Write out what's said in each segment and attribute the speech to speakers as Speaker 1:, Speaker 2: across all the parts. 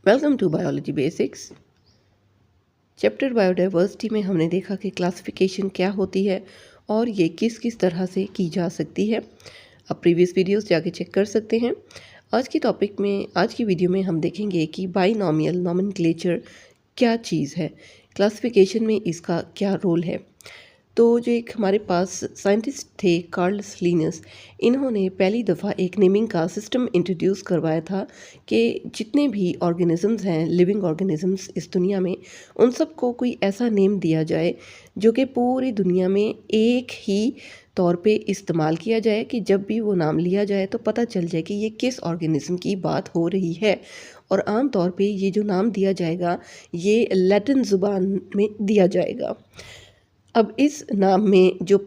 Speaker 1: Welcome to biology basics. Chapter biodiversity में हमने देखा कि क्लासिफिकेशन क्या होती है और ये किस किस तरह से की जा सकती है। आप प्रीवियस वीडियोस जाके चेक कर सकते हैं। आज की वीडियो में हम देखेंगे कि बाइनॉमियल नॉमेनक्लेचर क्या चीज़ है, क्लासिफिकेशन में इसका क्या रोल है। तो जो एक हमारे पास साइंटिस्ट थे कार्लस लिनस, इन्होंने पहली दफ़ा एक नेमिंग का सिस्टम इंट्रोड्यूस करवाया था कि जितने भी ऑर्गेनिजम्स हैं, लिविंग ऑर्गेनिजम्स इस दुनिया में, उन सबको कोई ऐसा नेम दिया जाए जो कि पूरी दुनिया में एक ही तौर पे इस्तेमाल किया जाए कि जब भी वो नाम लिया जाए तो पता चल जाए कि ये किस ऑर्गेनिज्म की बात हो रही है। और आम तौर पे ये जो नाम दिया जाएगा ये लैटिन ज़ुबान में दिया जाएगा। अब इस नाम में जो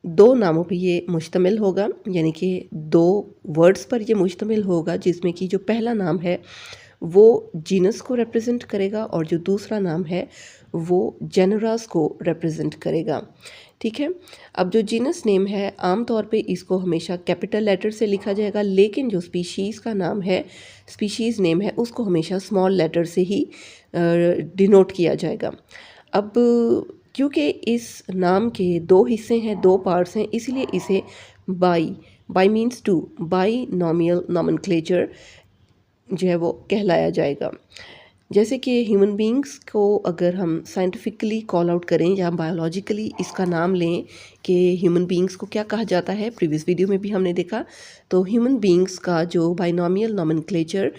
Speaker 1: दो नामों पे ये मुश्तमिल होगा, यानी कि दो वर्ड्स पर ये मुश्तमिल होगा, जिसमें कि जो पहला नाम है वो जीनस को रिप्रेजेंट करेगा और जो दूसरा नाम है वो जेनरास को रिप्रेजेंट करेगा। ठीक है। अब जो जीनस नेम है आम तौर पे इसको हमेशा कैपिटल लेटर से लिखा जाएगा, लेकिन जो स्पीशीज़ का नाम है, स्पीशीज़ नेम है, उसको हमेशा स्मॉल लेटर से ही डिनोट किया जाएगा। अब क्योंकि इस नाम के दो हिस्से हैं, दो पार्ट्स हैं, इसलिए इसे bi means two, binomial nomenclature जो है वो कहलाया जाएगा। जैसे कि ह्यूमन बींग्स को अगर हम साइंटिफिकली कॉल आउट करें या बायोलॉजिकली इसका नाम लें कि ह्यूमन बींग्स को क्या कहा जाता है, प्रीवियस वीडियो में भी हमने देखा। तो ह्यूमन बींग्स का जो बाइनॉमियल नॉमेनक्लेचर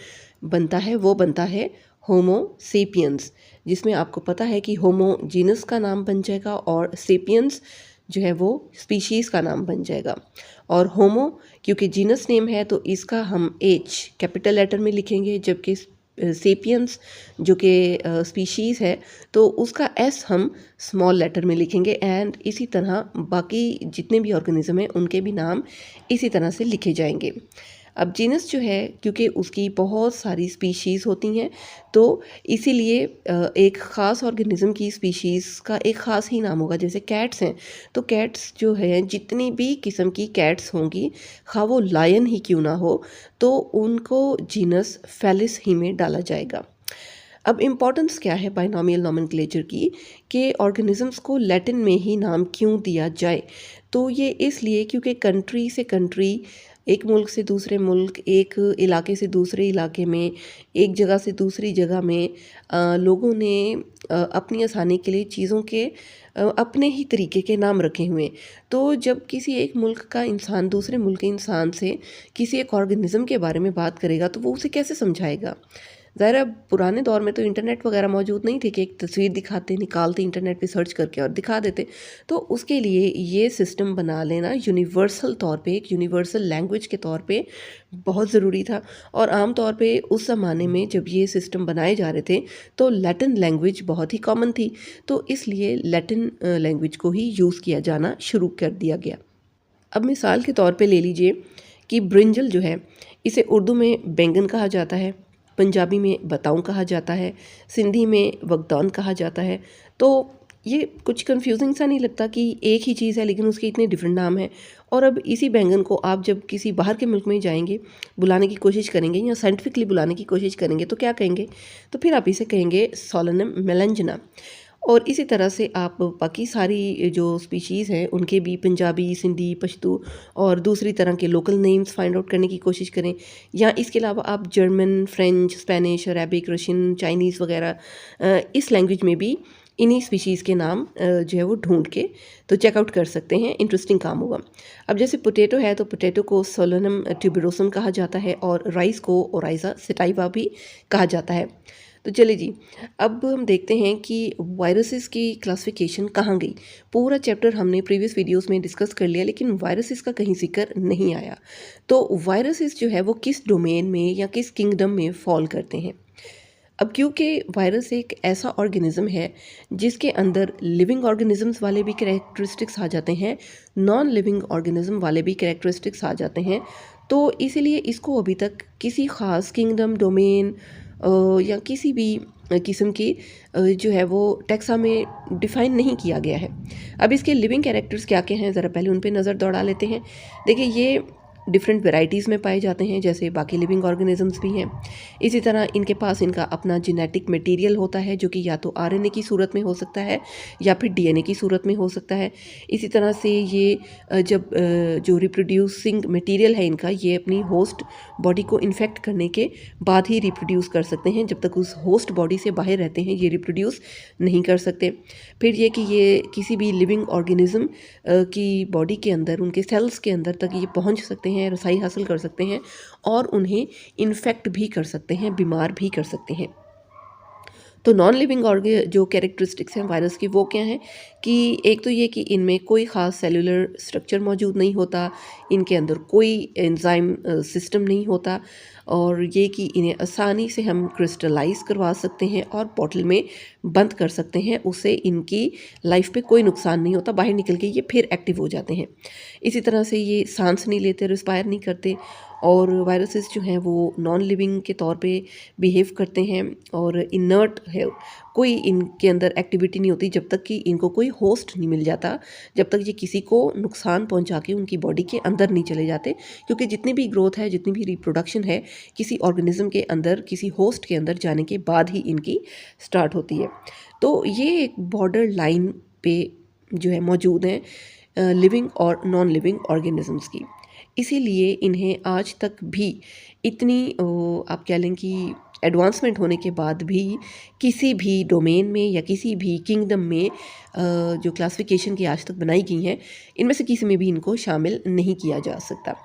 Speaker 1: बनता है वो बनता है होमो सेपियंस, जिसमें आपको पता है कि होमो जीनस का नाम बन जाएगा और सेपियंस जो है वो स्पीशीज़ का नाम बन जाएगा। और होमो क्योंकि जीनस नेम है तो इसका हम एच कैपिटल लेटर में लिखेंगे, जबकि सेपियंस जो कि स्पीशीज़ है तो उसका एस हम स्मॉल लेटर में लिखेंगे। एंड इसी तरह बाकी जितने भी ऑर्गेनिज्म हैं उनके भी नाम इसी तरह से लिखे जाएंगे। अब जीनस जो है क्योंकि उसकी बहुत सारी स्पीशीज़ होती हैं तो इसीलिए एक ख़ास ऑर्गेनिज्म की स्पीशीज़ का एक ख़ास ही नाम होगा। जैसे कैट्स हैं तो कैट्स जो है जितनी भी किस्म की कैट्स होंगी, खा वो लायन ही क्यों ना हो, तो उनको जीनस फेलिस ही में डाला जाएगा। अब इम्पॉर्टेंस क्या है बाइनॉमियल नॉमेनक्लेचर की कि ऑर्गेनिजम्स को लैटिन में ही नाम क्यों दिया जाए। तो ये इसलिए क्योंकि कंट्री से कंट्री, एक मुल्क से दूसरे मुल्क, एक इलाके से दूसरे इलाके में, एक जगह से दूसरी जगह में लोगों ने अपनी आसानी के लिए चीज़ों के अपने ही तरीके के नाम रखे हुए हैं। तो जब किसी एक मुल्क का इंसान दूसरे मुल्क के इंसान से किसी एक ऑर्गेनिज्म के बारे में बात करेगा तो वो उसे कैसे समझाएगा। ज़ाहिर पुराने दौर में तो इंटरनेट वगैरह मौजूद नहीं थे कि एक तस्वीर दिखाते, निकालते, इंटरनेट पे सर्च करके और दिखा देते। तो उसके लिए ये सिस्टम बना लेना यूनिवर्सल तौर पे, एक यूनिवर्सल लैंग्वेज के तौर पे बहुत ज़रूरी था। और आम तौर पे उस ज़माने में जब ये सिस्टम बनाए जा रहे थे तो लैटिन लैंग्वेज बहुत ही कॉमन थी, तो इसलिए लैटिन लैंग्वेज को ही यूज़ किया जाना शुरू कर दिया गया। अब मिसाल के तौर पे ले लीजिए कि ब्रिंजल जो है इसे उर्दू में बैंगन कहा जाता है, पंजाबी में बताऊं कहा जाता है, सिंधी में वगदान कहा जाता है। तो ये कुछ कंफ्यूजिंग सा नहीं लगता कि एक ही चीज़ है लेकिन उसके इतने डिफरेंट नाम हैं। और अब इसी बैंगन को आप जब किसी बाहर के मुल्क में जाएंगे, बुलाने की कोशिश करेंगे या साइंटिफिकली बुलाने की कोशिश करेंगे तो क्या कहेंगे, तो फिर आप इसे कहेंगे सोलेनम मेलेंजना। और इसी तरह से आप बाकी सारी जो स्पीशीज़ हैं उनके भी पंजाबी, सिंधी, पश्तो और दूसरी तरह के लोकल नेम्स फाइंड आउट करने की कोशिश करें। या इसके अलावा आप German, French, Spanish, Arabic, Russian, Chinese वगैरह इस लैंग्वेज में भी इन्हीं स्पीशीज़ के नाम जो है वो ढूंढ के तो चेकआउट कर सकते हैं। इंटरेस्टिंग काम होगा। अब जैसे पोटैटो है तो पोटैटो को सोलेनम ट्यूबरोसम कहा जाता है और राइस को ओराइज़ा सटाइवा भी कहा जाता है। तो चलिए जी, अब हम देखते हैं कि वायरसेस की क्लासिफिकेशन कहाँ गई। पूरा चैप्टर हमने प्रीवियस वीडियोस में डिस्कस कर लिया लेकिन वायरसेस का कहीं जिक्र नहीं आया। तो वायरसेस जो है वो किस डोमेन में या किस किंगडम में फॉल करते हैं। अब क्योंकि वायरस एक ऐसा ऑर्गेनिज्म है जिसके अंदर लिविंग ऑर्गेनिजम्स वाले भी कैरेक्टरिस्टिक्स आ जाते हैं, नॉन लिविंग ऑर्गेनिज्म वाले भी कैरेक्टरिस्टिक्स आ जाते हैं, तो इसीलिए इसको अभी तक किसी ख़ास किंगडम, डोमेन या किसी भी किस्म की जो है वो टैक्सा में डिफ़ाइन नहीं किया गया है। अब इसके लिविंग कैरेक्टर्स क्या क्या हैं ज़रा पहले उन पे नज़र दौड़ा लेते हैं। देखिए ये डिफरेंट वेराइटीज़ में पाए जाते हैं जैसे बाकी लिविंग ऑर्गेनिजम्स भी हैं। इसी तरह इनके पास इनका अपना जेनेटिक मटेरियल होता है जो कि या तो आरएनए की सूरत में हो सकता है या फिर डीएनए की सूरत में हो सकता है। इसी तरह से ये जो रिप्रोड्यूसिंग मटेरियल है इनका, ये अपनी होस्ट बॉडी को इन्फेक्ट करने के बाद ही रिप्रोड्यूस कर सकते हैं। जब तक उस होस्ट बॉडी से बाहर रहते हैं ये रिप्रोड्यूस नहीं कर सकते। फिर ये कि ये किसी भी लिविंग ऑर्गेनिज्म की बॉडी के अंदर, उनके सेल्स के अंदर तक ये पहुंच सकते हैं, रसाई हासिल कर सकते हैं और उन्हें इन्फेक्ट भी कर सकते हैं, बीमार भी कर सकते हैं। तो नॉन लिविंग जो कैरेक्टरिस्टिक्स हैं वायरस की वो क्या हैं कि एक तो ये कि इनमें कोई ख़ास सेलुलर स्ट्रक्चर मौजूद नहीं होता, इनके अंदर कोई एंजाइम सिस्टम नहीं होता, और ये कि इन्हें आसानी से हम क्रिस्टलाइज करवा सकते हैं और बॉटल में बंद कर सकते हैं। उससे इनकी लाइफ पे कोई नुकसान नहीं होता, बाहर निकल के ये फिर एक्टिव हो जाते हैं। इसी तरह से ये सांस नहीं लेते, रिस्पायर नहीं करते, और वायरसेस जो हैं वो नॉन लिविंग के तौर पे बिहेव करते हैं और इनर्ट है, कोई इनके अंदर एक्टिविटी नहीं होती जब तक कि इनको कोई होस्ट नहीं मिल जाता, जब तक ये किसी को नुकसान पहुंचा के उनकी बॉडी के अंदर नहीं चले जाते। क्योंकि जितनी भी ग्रोथ है, जितनी भी रिप्रोडक्शन है, किसी ऑर्गेनिज्म के अंदर, किसी होस्ट के अंदर जाने के बाद ही इनकी स्टार्ट होती है। तो ये एक बॉर्डर लाइन पे जो है मौजूद हैं लिविंग और नॉन लिविंग ऑर्गेनिजम्स की। इसीलिए इन्हें आज तक भी इतनी आप कह लें कि एडवांसमेंट होने के बाद भी किसी भी डोमेन में या किसी भी किंगडम में जो क्लासिफिकेशन की आज तक बनाई गई हैं, इनमें से किसी में भी इनको शामिल नहीं किया जा सकता।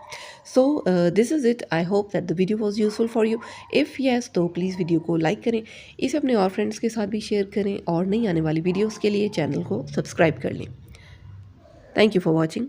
Speaker 1: So this is it. I hope that the video was useful for you. If yes तो प्लीज़ वीडियो को लाइक करें, इसे अपने और फ्रेंड्स के साथ भी शेयर करें, और नई आने वाली वीडियोज़ के लिए चैनल को सब्सक्राइब कर लें। Thank you for watching.